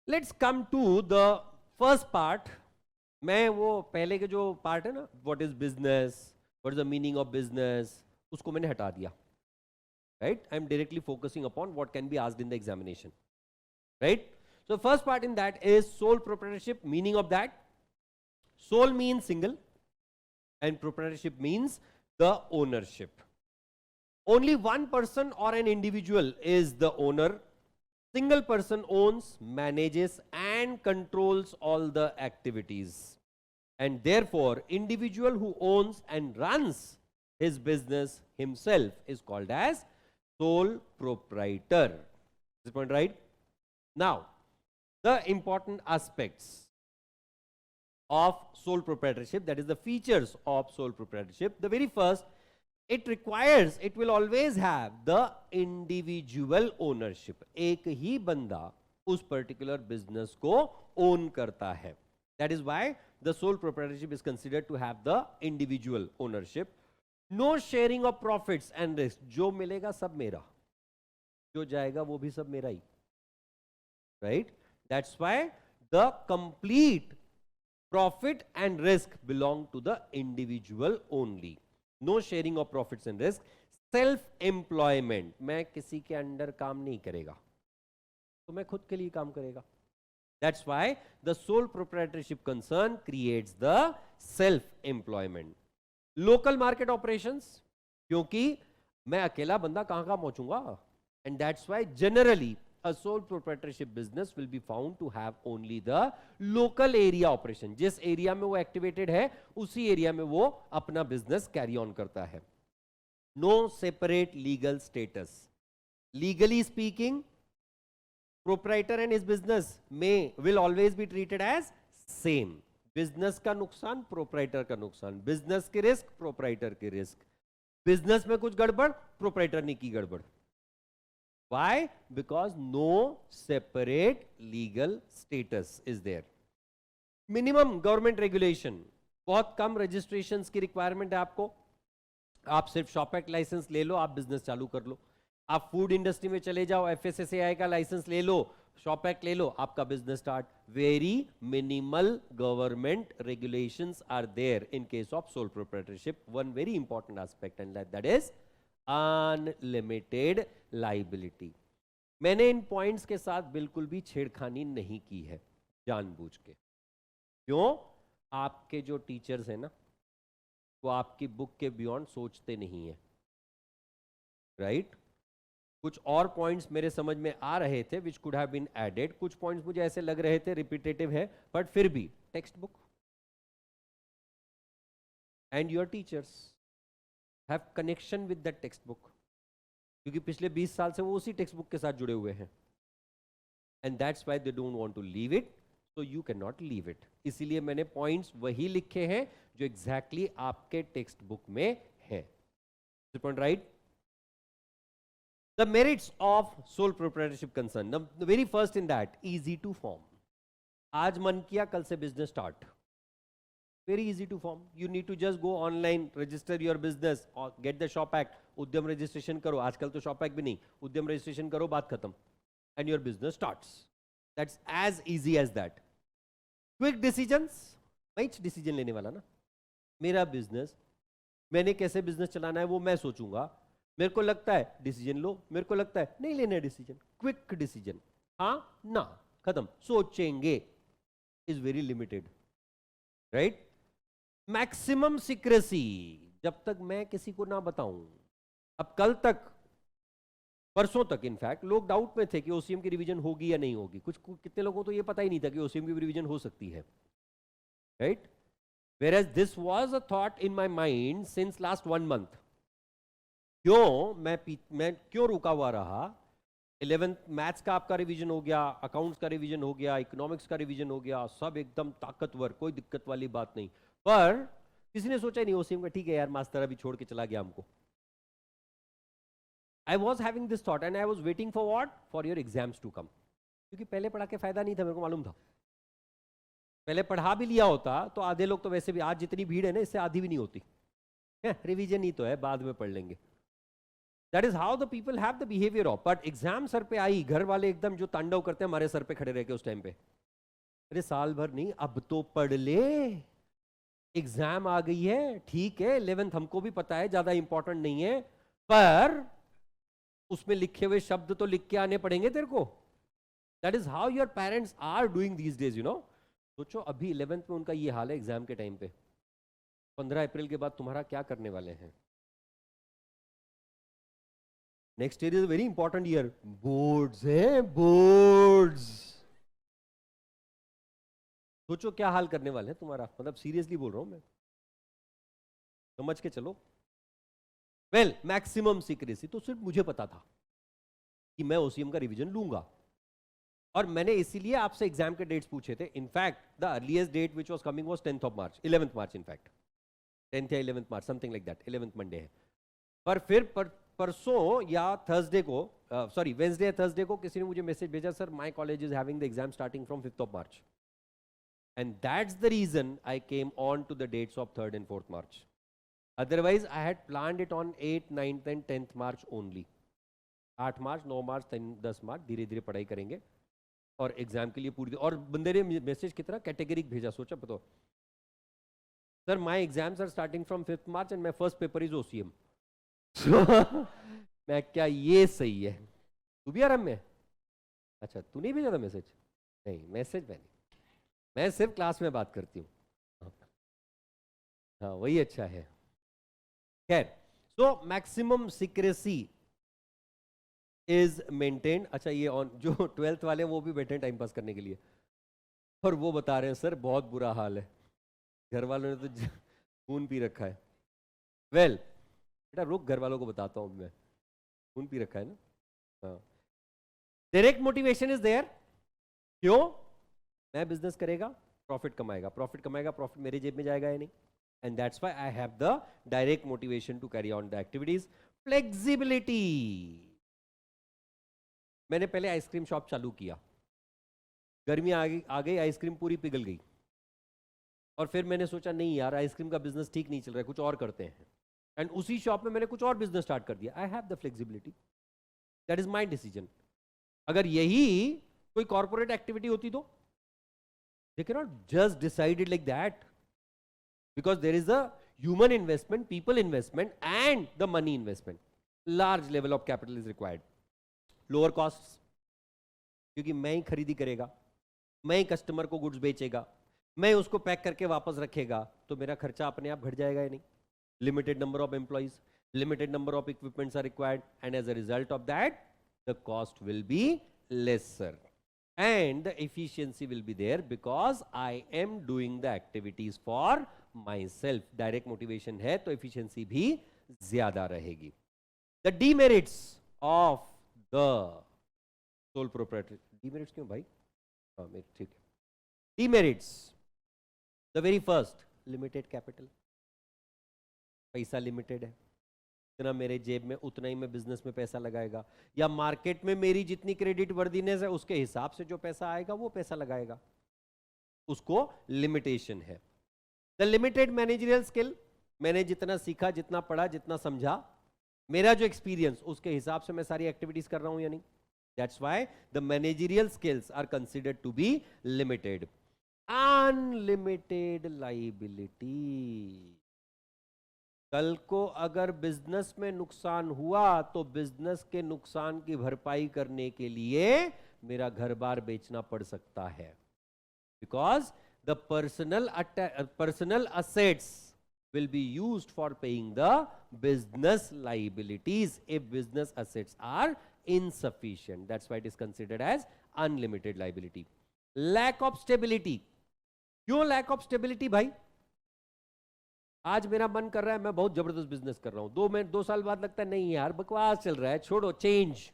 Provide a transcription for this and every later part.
Let's come to the first part. मैं वो पहले के जो पार्ट है ना, what is business, what is the meaning of business, उसको मैंने हटा दिया। Right, I am directly focusing upon what can be asked in the examination. Right, so first part in that is sole proprietorship. Meaning of that, sole means single and proprietorship means the ownership. Only one person or an individual is the owner. Single person owns, manages and controls all the activities, and therefore individual who owns and runs his business himself is called as sole proprietor. Is this point right? Now the important aspects of sole proprietorship, that is the features of sole proprietorship. The very first, it will always have the individual ownership. एक ही बंदा उस particular business को own करता है. That is why the sole proprietorship is considered to have the individual ownership. No sharing of profits and risk. जो मिलेगा सब मेरा, जो जाएगा वो भी सब मेरा ही. Right? That's why the complete profit and risk belong to the individual only. No sharing of profits and risk. Self employment, मैं किसी के अंडर काम नहीं करेगा, तो मैं खुद के लिए काम करेगा. That's why the sole proprietorship concern creates the self employment. Local market operations, क्योंकि मैं अकेला बंदा कहां कहां पहुंचूंगा, and that's why generally a sole proprietorship business will be found to have only the local area operation. जिस area में वो activated है उसी एरिया में वो अपना बिजनेस कैरी ऑन करता है. No separate legal status. Legally speaking, proprietor and his business में will always be treated as same. Business का नुकसान, प्रोप्राइटर का नुकसान. बिजनेस के रिस्क, प्रोप्राइटर के रिस्क. बिजनेस में कुछ गड़बड़, प्रोप्राइटर ने की गड़बड़. Why? Because no separate legal status is there. Minimum government regulation, बहुत कम registrations की requirement है आपको. आप सिर्फ शॉप एक्ट लाइसेंस ले लो, आप बिजनेस चालू कर लो. आप फूड इंडस्ट्री में चले जाओ, FSSAI का लाइसेंस ले लो, शॉप एक्ट ले लो, आपका business start. Very minimal government regulations are there in case of sole proprietorship. One very important aspect, and that is unlimited liability. मैंने इन पॉइंट्स के साथ बिल्कुल भी छेड़खानी नहीं की है जानबूझ के. क्यों? आपके जो टीचर्स हैं ना, वो आपकी बुक के बियॉन्ड सोचते नहीं है. राइट? कुछ और पॉइंट्स मेरे समझ में आ रहे थे which could have been added. कुछ पॉइंट्स मुझे ऐसे लग रहे थे रिपीटेटिव है, बट फिर भी text book and your teachers have connection with that textbook, क्योंकि पिछले 20 साल से वो उसी टेक्स्ट बुक के साथ जुड़े हुए हैं. and that's why they don't want to leave it, so you cannot leave it. इसीलिए मैंने पॉइंट्स वही लिखे हैं जो एग्जैक्टली आपके टेक्स्ट बुक में है. point right? The merits of sole proprietorship concern, the very first in that, easy to form. आज मन किया, कल से business start. Very easy to form. You need to just go online, register your business or get the shop act. उद्यम registration करो. आजकल तो shop act भी नहीं, उद्यम registration करो, बात खत्म. And your business starts. That's as easy as that. Quick decisions. मैं ही डिसीजन लेने वाला ना. मेरा बिजनेस, मैंने कैसे बिजनेस चलाना है वो मैं सोचूंगा. मेरे को लगता है डिसीजन लो, मेरे को लगता है नहीं लेना डिसीजन. क्विक डिसीजन, हाँ ना, खत्म. सोचेंगे is very limited. Right? Maximum secrecy, जब तक मैं किसी को ना बताऊं. अब कल तक, परसों तक इनफैक्ट लोग डाउट में थे कि ओसीएम की रिवीजन होगी या नहीं होगी. कितने लोगों को तो ये पता ही नहीं था कि ओसीएम की रिवीजन हो सकती है. Right? Where as this was a thought in my mind since last 1 month. क्यों मैं क्यों रुका हुआ रहा? 11th मैथ्स का आपका रिवीजन हो गया, अकाउंट्स का रिवीजन हो गया, इकोनॉमिक्स का रिवीजन हो गया, सब एकदम ताकतवर, कोई दिक्कत वाली बात नहीं. पर किसी ने सोचा नहीं ओसीएम का, ठीक है यार मास्टर अभी छोड़ के चला गया हमको. I was having this thought and I was waiting for what? For your exams to come. क्योंकि पहले पढ़ा के फायदा नहीं था, मेरे को मालूम था. पहले पढ़ा भी लिया होता तो आधे लोग तो वैसे भी, आज जितनी भीड़ है ना इससे आधी भी नहीं होती. रिवीजन ही तो है, बाद में पढ़ लेंगे. That is how the people have the behaviour of. But exam sir पे आई, घर वाले एकदम जो तांडव करते हैं हमारे सर पे खड़े रह के उस टाइम पे, अरे साल भर नहीं, अब तो पढ़ ले, एग्जाम आ गई है, ठीक है 11th हमको भी पता है ज्यादा इंपॉर्टेंट नहीं है, पर उसमें लिखे हुए शब्द तो लिख के आने पड़ेंगे तेरे को. That is how your parents are doing these days, you know. सोचो अभी 11th में उनका ये हाल है एग्जाम के टाइम पे. 15 अप्रैल के बाद तुम्हारा क्या करने वाले हैं? Next year is a very important year. Boards है, बोर्ड्स. सोचो क्या हाल करने वाले हैं तुम्हारा, मतलब सीरियसली बोल रहा हूं मैं, समझ के चलो. वेल, मैक्सिमम सीक्रेसी तो सिर्फ मुझे पता था कि मैं ओसीएम का रिवीजन लूंगा, और मैंने इसीलिए आपसे एग्जाम के डेट्स पूछे थे. In fact the earliest date which was coming was 10th of March, 11th March in fact, 10th या 11th March something like that. 11th Monday है. पर फिर परसों या थर्सडे को, सॉरी वेंसडे या थर्सडे को किसी ने मुझे मैसेज भेजा, sir my college is having the exam starting from 5th of March, and that's the reason I came on to the dates of 3rd and 4th March. Otherwise, I had planned it on 8th, 9th and 10th March only. 8 मार्च, 9 मार्च, 10 मार्च धीरे धीरे पढ़ाई करेंगे और exam के लिए पूरी. और बंदे ने मैसेज कितना कैटेगरिक भेजा, सोचा बताओ, sir my exams are starting from 5th March and my first paper is OCM. मैं क्या, ये सही है. तू भी आराम में? अच्छा, तू नहीं भेजा था मैसेज? नहीं, मैसेज मैं सिर्फ क्लास में बात करती हूँ. हाँ वही अच्छा है. खैर, so maximum secrecy is maintained. अच्छा, ये ऑन जो 12th वाले वो भी बैठे हैं टाइम पास करने के लिए, और वो बता रहे हैं सर बहुत बुरा हाल है, घर वालों ने तो खून पी रखा है. वेल बेटा रुक, घर वालों को बताता हूं मैं, खून पी रखा है ना. हाँ, डायरेक्ट मोटिवेशन इज देयर. क्यों? मैं बिजनेस करेगा, प्रॉफिट कमाएगा, प्रॉफिट कमाएगा, प्रॉफिट मेरी जेब में जाएगा या नहीं. And that's why I have the direct motivation to carry on the activities. Flexibility. मैंने पहले आइसक्रीम शॉप चालू किया, गर्मी आ गई, आइसक्रीम पूरी पिघल गई, और फिर मैंने सोचा नहीं यार आइसक्रीम का बिजनेस ठीक नहीं चल रहा है, कुछ और करते हैं, एंड उसी शॉप में मैंने कुछ और बिजनेस स्टार्ट कर दिया. I have the flexibility, that is my decision. अगर यही कोई कॉर्पोरेट एक्टिविटी होती तो they can not just decided like that, because there is a human investment, people investment and the money investment. Large level of capital is required. Lower costs, क्योंकि मैं ही खरीदी करेगा, मैं ही कस्टमर को गुड्स बेचेगा, मैं उसको पैक करके वापस रखेगा, तो मेरा खर्चा अपने आप घट जाएगा या नहीं. Limited number of employees, limited number of equipments are required, and as a result of that the cost will be lesser and the efficiency will be there because I am doing the activities for myself. Direct motivation है तो efficiency भी ज्यादा रहेगी. The demerits of the sole proprietorship. Demerits क्यों भाई? हाँ मेरे ठीक है. Demerits. The very first, limited capital. पैसा लिमिटेड है, जितना मेरे जेब में उतना ही मैं बिजनेस में पैसा लगाएगा, या मार्केट में मेरी जितनी क्रेडिट वर्दीनेस है उसके हिसाब से जो पैसा आएगा वो पैसा लगाएगा, उसको लिमिटेशन है. द लिमिटेड मैनेजरियल स्किल, मैंने जितना सीखा, जितना पढ़ा, जितना समझा, मेरा जो एक्सपीरियंस, उसके हिसाब से मैं सारी एक्टिविटीज कर रहा हूं या नहीं. That's why the managerial skills are considered to be limited. Unlimited liability, कल को अगर बिजनेस में नुकसान हुआ तो बिजनेस के नुकसान की भरपाई करने के लिए मेरा घर बार बेचना पड़ सकता है, because the personal assets will be used for paying the business liabilities if business assets are insufficient. That's why it is considered as unlimited liability. Lack of stability. क्यों lack of stability भाई? आज मेरा मन कर रहा है मैं बहुत जबरदस्त बिजनेस कर रहा हूं, 2 साल बाद लगता है नहीं यार बकवास चल रहा है, छोड़ो, चेंज,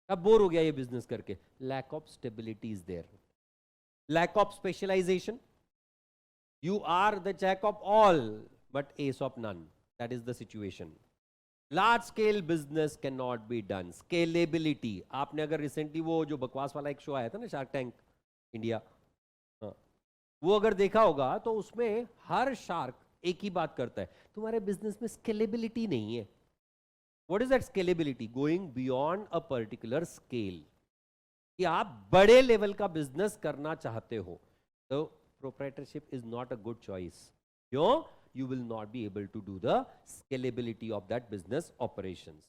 अब बोर हो गया ये बिजनेस करके. Lack of stability is there. Lack of specialisation. You are the jack of all but ace of none. That is the situation. Large scale business cannot be done. Scalability. आपने अगर recently वो जो बकवास वाला एक show आया था ना, शार्क टैंक इंडिया, वो अगर देखा होगा तो उसमें हर शार्क एक ही बात करता है, तुम्हारे बिजनेस में स्केलेबिलिटी नहीं है. What is that scalability? Going beyond a particular scale, कि आप बड़े लेवल का बिजनेस करना चाहते हो, तो proprietorship is not a good choice. क्यों? You will not be able to do the scalability of that business operations.